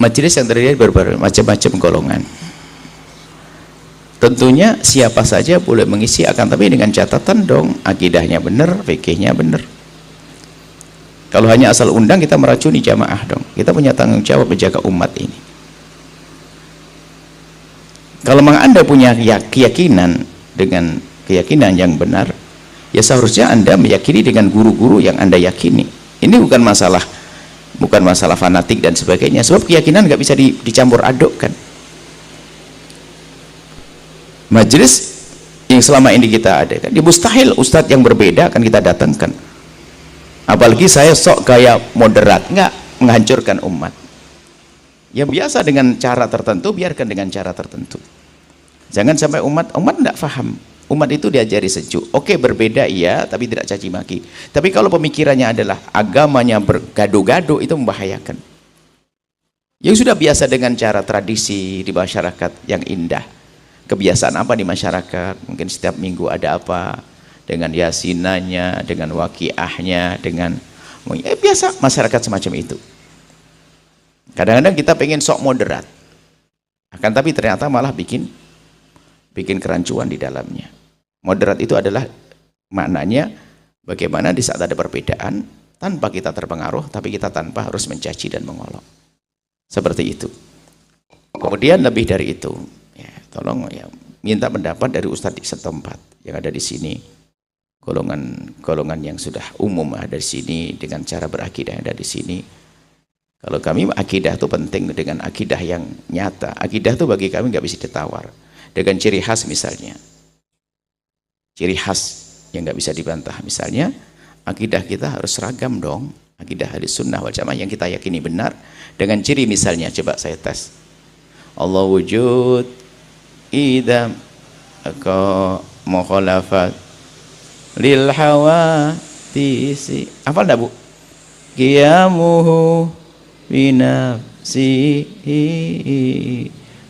Majelis yang terdiri dari berbagai macam-macam golongan. Tentunya siapa saja boleh mengisi, akan tapi dengan catatan dong akidahnya benar, fikihnya benar. Kalau hanya asal undang, kita meracuni jamaah dong. Kita punya tanggung jawab menjaga umat ini. Kalau memang Anda punya keyakinan dengan keyakinan yang benar, ya seharusnya Anda meyakini dengan guru-guru yang Anda yakini. Ini bukan masalah fanatik dan sebagainya, sebab keyakinan nggak bisa dicampur adukkan. Majelis yang selama ini kita adakan, di mustahil ustadz yang berbeda akan kita datangkan. Apalagi saya sok gaya moderat, nggak menghancurkan umat. Yang biasa dengan cara tertentu, biarkan dengan cara tertentu. Jangan sampai umat nggak paham. Umat itu diajari sejuk. Oke, berbeda iya, tapi tidak caci maki. Tapi kalau pemikirannya adalah agamanya bergaduh-gaduh, itu membahayakan. Yang sudah biasa dengan cara tradisi di masyarakat yang indah. Kebiasaan apa di masyarakat? Mungkin setiap minggu ada apa? Dengan yasinanya, dengan waqiahnya, dengan biasa masyarakat semacam itu. Kadang-kadang kita pengen sok moderat, akan tapi ternyata malah bikin kerancuan di dalamnya. Moderat itu adalah maknanya bagaimana di saat ada perbedaan tanpa kita terpengaruh, tapi kita tanpa harus mencaci dan mengolok. Seperti itu. Kemudian lebih dari itu, ya, tolong ya, minta pendapat dari ustadz di setempat yang ada di sini. Golongan yang sudah umum ada di sini dengan cara berakidah yang ada di sini. Kalau kami akidah itu penting dengan akidah yang nyata. Akidah itu bagi kami nggak bisa ditawar. Dengan ciri khas misalnya. Ciri khas yang nggak bisa dibantah. Misalnya, akidah kita harus seragam dong. Akidah ahli sunnah wal jamaah yang kita yakini benar. Dengan ciri misalnya, coba saya tes. Allah wujud, idam, mukhalafat, lil hawatisi. Apa enggak bu? Qiyamuhu binafsihi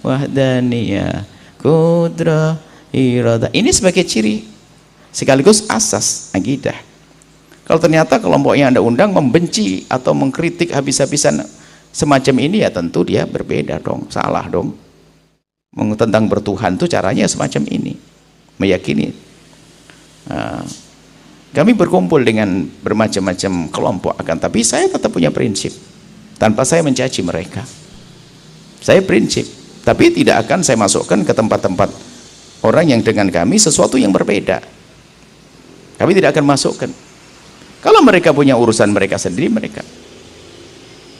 wahdaniyah kudrah iradah. Ini sebagai ciri sekaligus asas akidah. Kalau ternyata kelompok yang Anda undang membenci atau mengkritik habis-habisan semacam ini, ya tentu dia berbeda dong, salah dong. Tentang bertuhan itu caranya semacam ini, meyakini. Kami berkumpul dengan bermacam-macam kelompok, akan tapi saya tetap punya prinsip tanpa saya mencaci mereka. Saya prinsip, tapi tidak akan saya masukkan ke tempat-tempat orang yang dengan kami sesuatu yang berbeda. Kami tidak akan masukkan. Kalau mereka punya urusan mereka sendiri,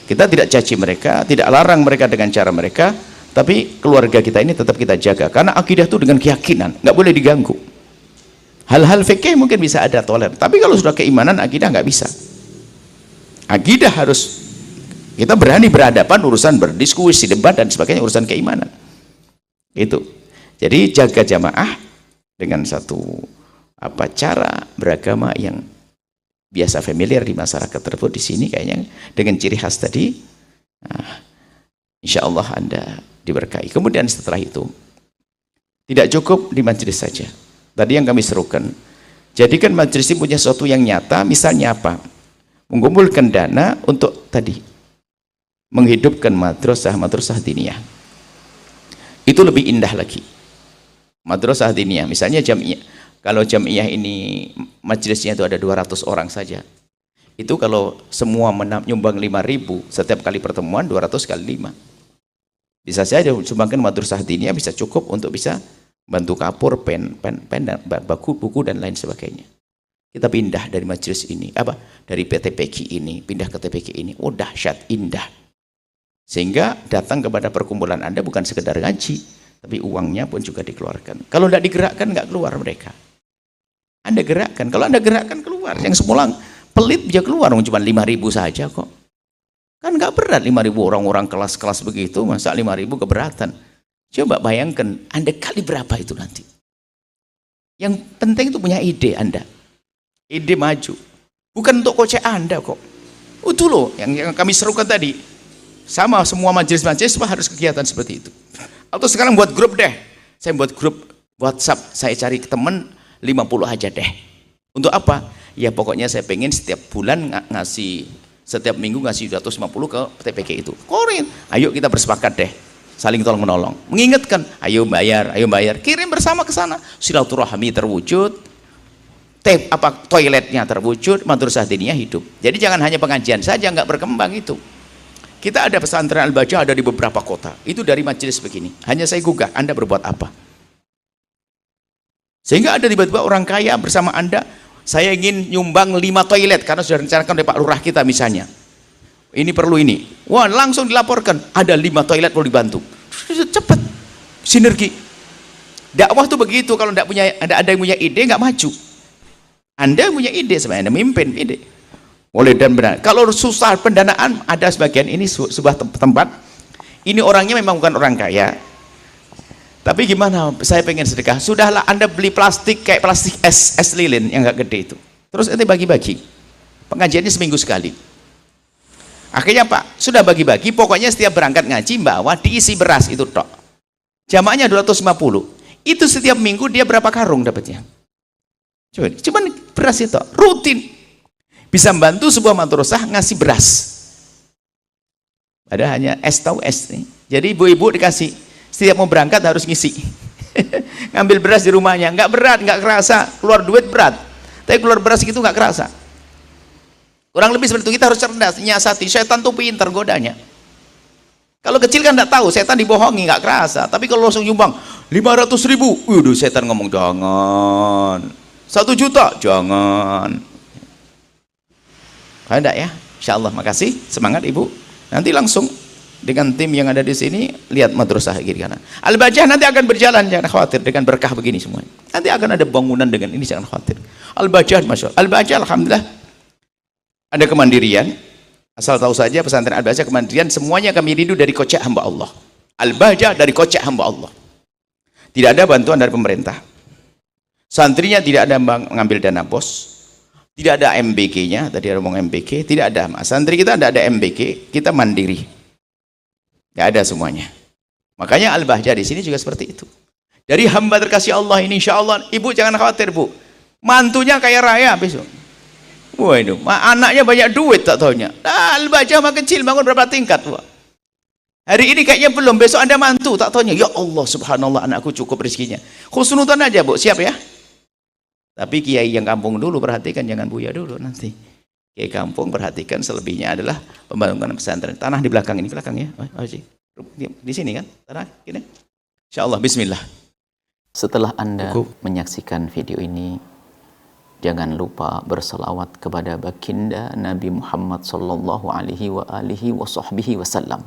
kita tidak caci mereka, tidak larang mereka dengan cara mereka, tapi keluarga kita ini tetap kita jaga, karena akidah itu dengan keyakinan, nggak boleh diganggu. Hal-hal fikih mungkin bisa ada toleran, tapi kalau sudah keimanan, akidah nggak bisa. Akidah harus kita berani berhadapan, urusan berdiskusi, debat dan sebagainya, urusan keimanan. Itu. Jadi jaga jamaah dengan satu cara beragama yang biasa familiar di masyarakat tersebut. Di sini kayaknya dengan ciri khas tadi, insya Allah Anda diberkahi. Kemudian setelah itu tidak cukup di majelis saja. Tadi yang kami serukan, jadikan majelis ini punya sesuatu yang nyata. Misalnya apa? Mengumpulkan dana untuk tadi menghidupkan madrasah diniyah. Itu lebih indah lagi. Madrasah diniyah, misalnya jamiah. Kalau jamiah ini majelisnya itu ada 200 orang saja. Itu kalau semua menyumbang 5.000 setiap kali pertemuan, 200 kali 5. Bisa saja sumbangkan madrasah diniyah, bisa cukup untuk bisa bantu kapur, pen dan buku dan lain sebagainya. Kita pindah dari majelis ini, dari PTPQ ini, pindah ke TPQ ini. Oh dahsyat, indah. Sehingga datang kepada perkumpulan Anda bukan sekedar ngaji, tapi uangnya pun juga dikeluarkan. Kalau tidak digerakkan, nggak keluar mereka. Anda gerakkan, kalau Anda gerakkan keluar. Yang semula pelit bisa keluar, cuma 5.000 saja kok. Kan nggak berat 5.000 orang-orang kelas-kelas begitu, masa 5.000 keberatan. Coba bayangkan, Anda kali berapa itu nanti. Yang penting itu punya ide Anda. Ide maju. Bukan untuk kocek Anda kok. Itu loh, yang kami serukan tadi. Sama semua majelis-majelis harus kegiatan seperti itu. Atau sekarang buat grup deh. Saya buat grup WhatsApp, saya cari teman 50 aja deh. Untuk apa? Ya pokoknya saya pengen setiap bulan ngasih Setiap minggu ngasih 250 ke TPK itu. Korin, ayo kita bersepakat deh, saling tolong menolong. Mengingatkan, ayo bayar, kirim bersama ke sana. Silaturahmi terwujud, toiletnya terwujud, madrasah diniyah hidup. Jadi jangan hanya pengajian saja, nggak berkembang itu. Kita ada pesantren Al-Baja ada di beberapa kota. Itu dari majelis begini. Hanya saya gugah, Anda berbuat apa? Sehingga ada tiba-tiba orang kaya bersama Anda, saya ingin nyumbang 5 toilet karena sudah rencanakan oleh Pak Lurah kita misalnya. Ini perlu ini. Wah, langsung dilaporkan, ada 5 toilet perlu dibantu. Cepat. Sinergi. Dakwah tuh begitu, kalau ada yang punya ide nggak maju. Anda punya ide sebenarnya, Anda mimpin ide. Boleh dan benar. Kalau susah pendanaan, ada sebagian ini sebuah tempat. Ini orangnya memang bukan orang kaya. Tapi gimana, saya pengen sedekah. Sudahlah, Anda beli plastik kayak plastik es lilin yang gak gede itu. Terus nanti bagi-bagi. Pengajiannya seminggu sekali. Akhirnya Pak, sudah bagi-bagi, pokoknya setiap berangkat ngaji bawa diisi beras itu tok. Jamaahnya 250. Itu setiap minggu dia berapa karung dapatnya? Cuman beras itu rutin. Bisa membantu sebuah madrasah ngasih beras. Ada hanya es tahu es nih. Jadi ibu-ibu dikasih setiap mau berangkat harus ngisi. Ngambil beras di rumahnya, nggak berat, nggak kerasa. Keluar duit berat, tapi keluar beras gitu nggak kerasa. Kurang lebih seperti itu. Kita harus cerdas, nyiasati. Setan tuh pintar godanya. Kalau kecil kan nggak tahu, setan dibohongi nggak kerasa. Tapi kalau langsung nyumbang 500.000, waduh, setan ngomong jangan. 1 juta, jangan. Ada ya? Insya Allah, makasih, semangat ibu. Nanti langsung dengan tim yang ada di sini, lihat madrasah kiri kanan. Al-Bajah nanti akan berjalan, jangan khawatir, dengan berkah begini semua. Nanti akan ada bangunan dengan ini, jangan khawatir. Al-Bajah, Masya Allah. Al-Bajah, alhamdulillah, ada kemandirian. Asal tahu saja pesantren Al-Bajah kemandirian, semuanya kami rindu dari kocek hamba Allah. Al-Bajah dari kocek hamba Allah. Tidak ada bantuan dari pemerintah. Santrinya tidak ada mengambil dana bos. Tidak ada MBK-nya, tadi ada ngomong MBK, tidak ada. Santri kita tidak ada MBK, kita mandiri. Nggak ada semuanya. Makanya Al-Bahjah di sini juga seperti itu. Dari hamba terkasih Allah ini, insya Allah, ibu jangan khawatir bu. Mantunya kaya raya besok. Wah itu, anaknya banyak duit tak taunya. Al-Bahjah mah kecil, bangun berapa tingkat bu. Hari ini kayaknya belum, besok ada mantu tak taunya. Ya Allah, subhanallah, anakku cukup rezekinya. Khusnudan aja bu, siap ya. Tapi kiai yang kampung dulu perhatikan, jangan buya dulu nanti. Kiai kampung perhatikan, selebihnya adalah pembangunan pesantren. Tanah di belakang ini, belakang ya. Di sini kan, tanah gini. Insyaallah, bismillah. Setelah Anda menyaksikan video ini, jangan lupa berselawat kepada baginda Nabi Muhammad sallallahu alaihi wa alihi wa sahbihi wasallam.